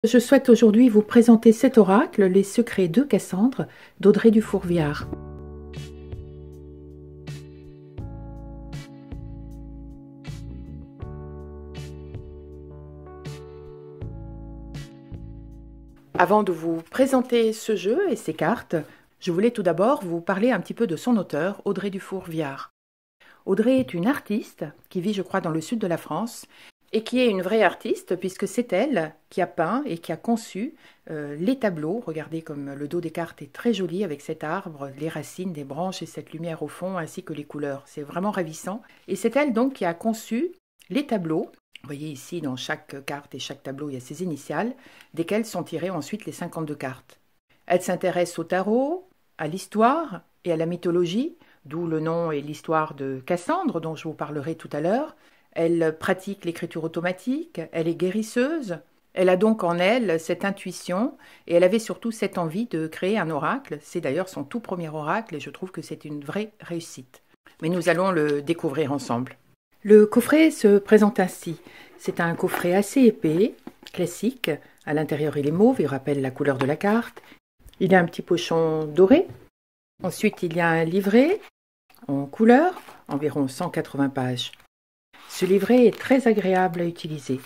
Je souhaite aujourd'hui vous présenter cet oracle, Les secrets de Cassandre, d'Audrey Dufour-Viard. Avant de vous présenter ce jeu et ses cartes, je voulais tout d'abord vous parler un petit peu de son auteur, Audrey Dufour-Viard. Audrey est une artiste qui vit, je crois, dans le sud de la France, et qui est une vraie artiste, puisque c'est elle qui a peint et qui a conçu les tableaux. Regardez comme le dos des cartes est très joli avec cet arbre, les racines, des branches et cette lumière au fond, ainsi que les couleurs. C'est vraiment ravissant. Et c'est elle donc qui a conçu les tableaux. Vous voyez ici, dans chaque carte et chaque tableau, il y a ses initiales, desquelles sont tirées ensuite les 52 cartes. Elle s'intéresse au tarot, à l'histoire et à la mythologie, d'où le nom et l'histoire de Cassandre, dont je vous parlerai tout à l'heure. Elle pratique l'écriture automatique, elle est guérisseuse, elle a donc en elle cette intuition et elle avait surtout cette envie de créer un oracle. C'est d'ailleurs son tout premier oracle et je trouve que c'est une vraie réussite. Mais nous allons le découvrir ensemble. Le coffret se présente ainsi. C'est un coffret assez épais, classique. À l'intérieur il est mauve, il rappelle la couleur de la carte. Il y a un petit pochon doré. Ensuite il y a un livret en couleur, environ 180 pages. Ce livret est très agréable à utiliser.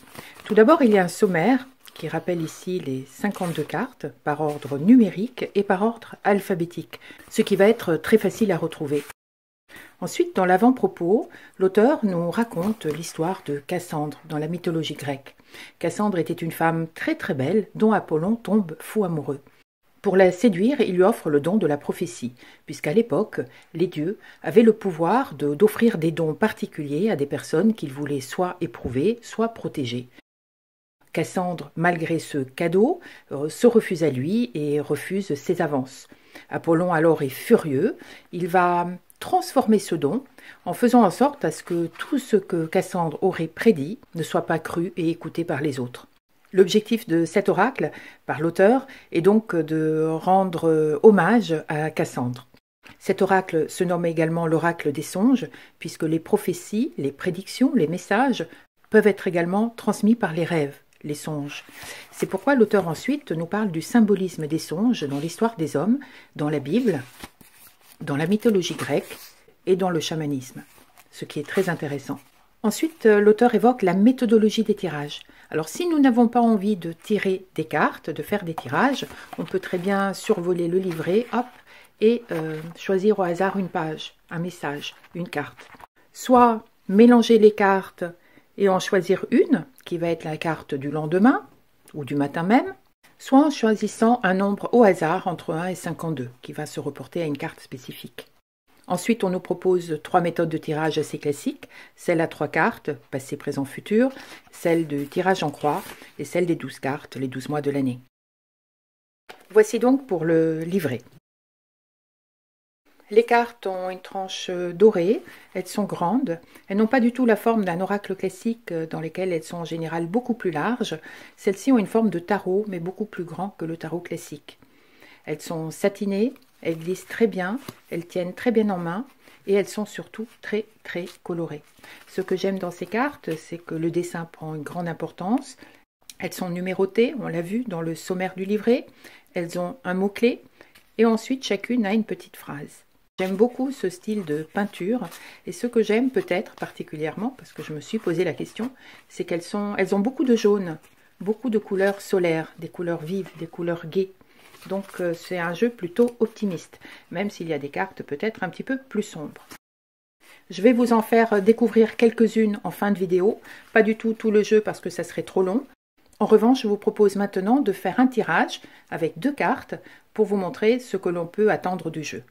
Tout d'abord, il y a un sommaire qui rappelle ici les 52 cartes par ordre numérique et par ordre alphabétique, ce qui va être très facile à retrouver. Ensuite, dans l'avant-propos, l'auteur nous raconte l'histoire de Cassandre dans la mythologie grecque. Cassandre était une femme très très belle dont Apollon tombe fou amoureux. Pour la séduire, il lui offre le don de la prophétie, puisqu'à l'époque, les dieux avaient le pouvoir d'offrir des dons particuliers à des personnes qu'ils voulaient soit éprouver, soit protéger. Cassandre, malgré ce cadeau, se refuse à lui et refuse ses avances. Apollon alors est furieux, il va transformer ce don en faisant en sorte à ce que tout ce que Cassandre aurait prédit ne soit pas cru et écouté par les autres. L'objectif de cet oracle, par l'auteur, est donc de rendre hommage à Cassandre. Cet oracle se nomme également l'oracle des songes, puisque les prophéties, les prédictions, les messages peuvent être également transmis par les rêves, les songes. C'est pourquoi l'auteur ensuite nous parle du symbolisme des songes dans l'histoire des hommes, dans la Bible, dans la mythologie grecque et dans le chamanisme, ce qui est très intéressant. Ensuite, l'auteur évoque la méthodologie des tirages. Alors, si nous n'avons pas envie de tirer des cartes, de faire des tirages, on peut très bien survoler le livret, hop, et choisir au hasard une page, un message, une carte. Soit mélanger les cartes et en choisir une, qui va être la carte du lendemain, ou du matin même, soit en choisissant un nombre au hasard entre 1 et 52, qui va se reporter à une carte spécifique. Ensuite, on nous propose 3 méthodes de tirage assez classiques, celle à 3 cartes, passé, présent, futur, celle de tirage en croix et celle des 12 cartes, les 12 mois de l'année. Voici donc pour le livret. Les cartes ont une tranche dorée, elles sont grandes, elles n'ont pas du tout la forme d'un oracle classique dans lesquels elles sont en général beaucoup plus larges. Celles-ci ont une forme de tarot, mais beaucoup plus grand que le tarot classique. Elles sont satinées, elles glissent très bien, elles tiennent très bien en main et elles sont surtout très très colorées. Ce que j'aime dans ces cartes, c'est que le dessin prend une grande importance. Elles sont numérotées, on l'a vu dans le sommaire du livret. Elles ont un mot-clé et ensuite chacune a une petite phrase. J'aime beaucoup ce style de peinture et ce que j'aime peut-être particulièrement, parce que je me suis posé la question, c'est qu'elles ont beaucoup de jaune, beaucoup de couleurs solaires, des couleurs vives, des couleurs gaies. Donc c'est un jeu plutôt optimiste, même s'il y a des cartes peut-être un petit peu plus sombres. Je vais vous en faire découvrir quelques-unes en fin de vidéo, pas du tout le jeu parce que ça serait trop long. En revanche, je vous propose maintenant de faire un tirage avec 2 cartes pour vous montrer ce que l'on peut attendre du jeu.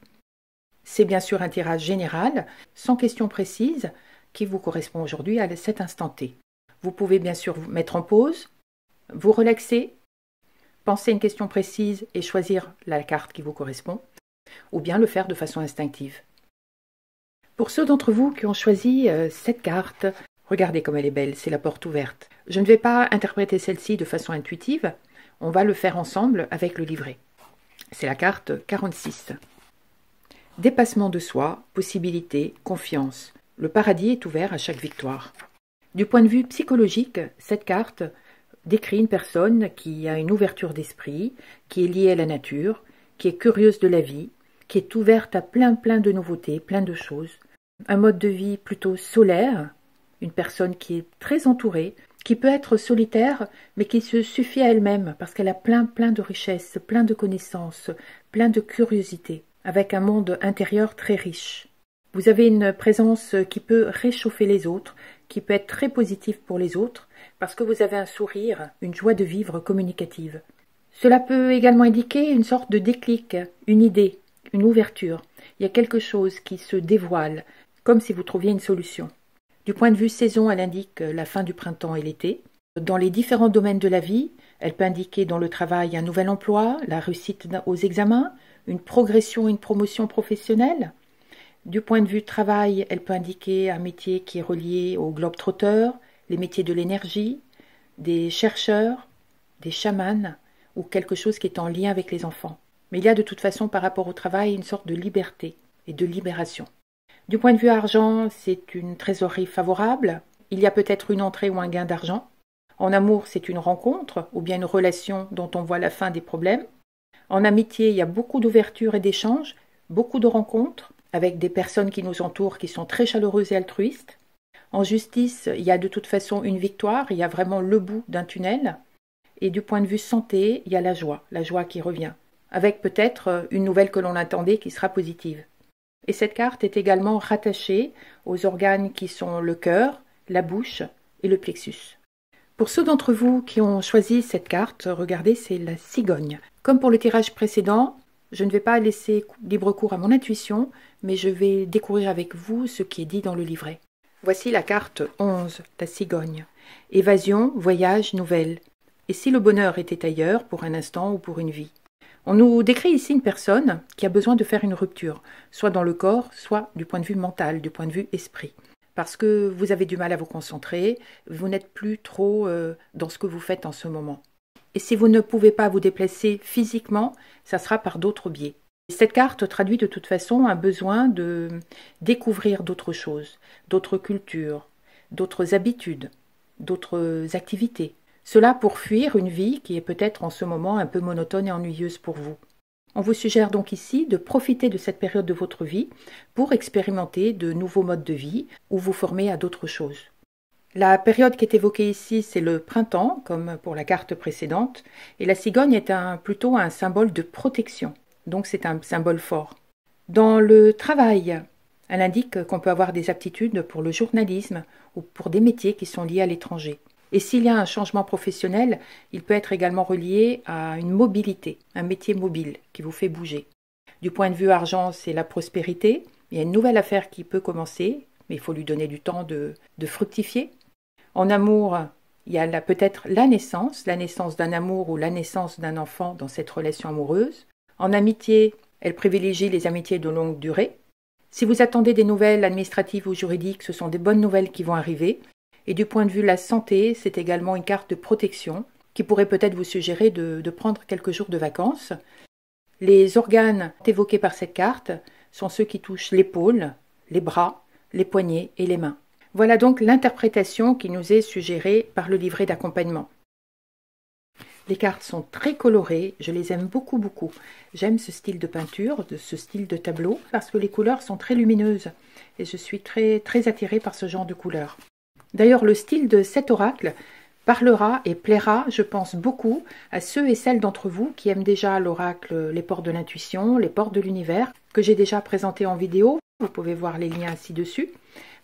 C'est bien sûr un tirage général, sans question précise, qui vous correspond aujourd'hui à cet instant T. Vous pouvez bien sûr vous mettre en pause, vous relaxer, penser à une question précise et choisir la carte qui vous correspond, ou bien le faire de façon instinctive. Pour ceux d'entre vous qui ont choisi cette carte, regardez comme elle est belle, c'est la porte ouverte. Je ne vais pas interpréter celle-ci de façon intuitive, on va le faire ensemble avec le livret. C'est la carte 46. Dépassement de soi, possibilité, confiance. Le paradis est ouvert à chaque victoire. Du point de vue psychologique, cette carte décrit une personne qui a une ouverture d'esprit, qui est liée à la nature, qui est curieuse de la vie, qui est ouverte à plein de nouveautés, plein de choses. Un mode de vie plutôt solaire, une personne qui est très entourée, qui peut être solitaire, mais qui se suffit à elle-même, parce qu'elle a plein de richesses, plein de connaissances, plein de curiosité, avec un monde intérieur très riche. Vous avez une présence qui peut réchauffer les autres, qui peut être très positive pour les autres, parce que vous avez un sourire, une joie de vivre communicative. Cela peut également indiquer une sorte de déclic, une idée, une ouverture. Il y a quelque chose qui se dévoile, comme si vous trouviez une solution. Du point de vue saison, elle indique la fin du printemps et l'été. Dans les différents domaines de la vie, elle peut indiquer dans le travail un nouvel emploi, la réussite aux examens, une progression, une promotion professionnelle. Du point de vue travail, elle peut indiquer un métier qui est relié aux globe-trotteurs, les métiers de l'énergie, des chercheurs, des chamans, ou quelque chose qui est en lien avec les enfants. Mais il y a de toute façon par rapport au travail une sorte de liberté et de libération. Du point de vue argent, c'est une trésorerie favorable. Il y a peut-être une entrée ou un gain d'argent. En amour, c'est une rencontre ou bien une relation dont on voit la fin des problèmes. En amitié, il y a beaucoup d'ouverture et d'échanges, beaucoup de rencontres avec des personnes qui nous entourent qui sont très chaleureuses et altruistes. En justice, il y a de toute façon une victoire, il y a vraiment le bout d'un tunnel. Et du point de vue santé, il y a la joie qui revient, avec peut-être une nouvelle que l'on attendait qui sera positive. Et cette carte est également rattachée aux organes qui sont le cœur, la bouche et le plexus. Pour ceux d'entre vous qui ont choisi cette carte, regardez, c'est la cigogne. Comme pour le tirage précédent, je ne vais pas laisser libre cours à mon intuition, mais je vais découvrir avec vous ce qui est dit dans le livret. Voici la carte 11, la cigogne. Évasion, voyage, nouvelle. Et si le bonheur était ailleurs, pour un instant ou pour une vie? On nous décrit ici une personne qui a besoin de faire une rupture, soit dans le corps, soit du point de vue mental, du point de vue esprit. Parce que vous avez du mal à vous concentrer, vous n'êtes plus trop dans ce que vous faites en ce moment. Et si vous ne pouvez pas vous déplacer physiquement, ça sera par d'autres biais. Cette carte traduit de toute façon un besoin de découvrir d'autres choses, d'autres cultures, d'autres habitudes, d'autres activités. Cela pour fuir une vie qui est peut-être en ce moment un peu monotone et ennuyeuse pour vous. On vous suggère donc ici de profiter de cette période de votre vie pour expérimenter de nouveaux modes de vie ou vous former à d'autres choses. La période qui est évoquée ici, c'est le printemps, comme pour la carte précédente, et la cigogne est plutôt un symbole de protection, donc c'est un symbole fort. Dans le travail, elle indique qu'on peut avoir des aptitudes pour le journalisme ou pour des métiers qui sont liés à l'étranger. Et s'il y a un changement professionnel, il peut être également relié à une mobilité, un métier mobile qui vous fait bouger. Du point de vue argent, c'est la prospérité. Il y a une nouvelle affaire qui peut commencer, mais il faut lui donner du temps de fructifier. En amour, il y a peut-être la naissance d'un amour ou la naissance d'un enfant dans cette relation amoureuse. En amitié, elle privilégie les amitiés de longue durée. Si vous attendez des nouvelles administratives ou juridiques, ce sont des bonnes nouvelles qui vont arriver. Et du point de vue de la santé, c'est également une carte de protection qui pourrait peut-être vous suggérer de prendre quelques jours de vacances. Les organes évoqués par cette carte sont ceux qui touchent l'épaule, les bras, les poignets et les mains. Voilà donc l'interprétation qui nous est suggérée par le livret d'accompagnement. Les cartes sont très colorées, je les aime beaucoup. J'aime ce style de peinture, ce style de tableau, parce que les couleurs sont très lumineuses et je suis très attirée par ce genre de couleurs. D'ailleurs, le style de cet oracle parlera et plaira, je pense, beaucoup à ceux et celles d'entre vous qui aiment déjà l'oracle Les Portes de l'Intuition, Les Portes de l'Univers, que j'ai déjà présenté en vidéo. Vous pouvez voir les liens ci-dessus,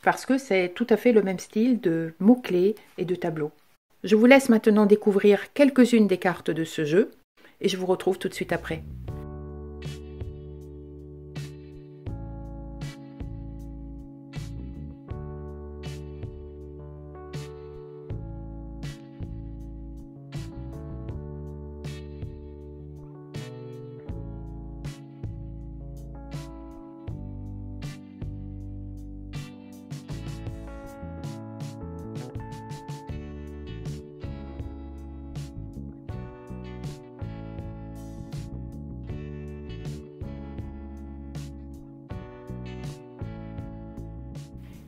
parce que c'est tout à fait le même style de mots-clés et de tableaux. Je vous laisse maintenant découvrir quelques-unes des cartes de ce jeu, et je vous retrouve tout de suite après.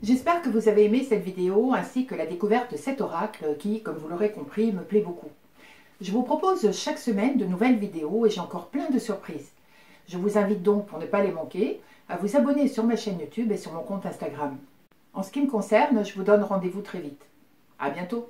J'espère que vous avez aimé cette vidéo ainsi que la découverte de cet oracle qui, comme vous l'aurez compris, me plaît beaucoup. Je vous propose chaque semaine de nouvelles vidéos et j'ai encore plein de surprises. Je vous invite donc, pour ne pas les manquer, à vous abonner sur ma chaîne YouTube et sur mon compte Instagram. En ce qui me concerne, je vous donne rendez-vous très vite. À bientôt!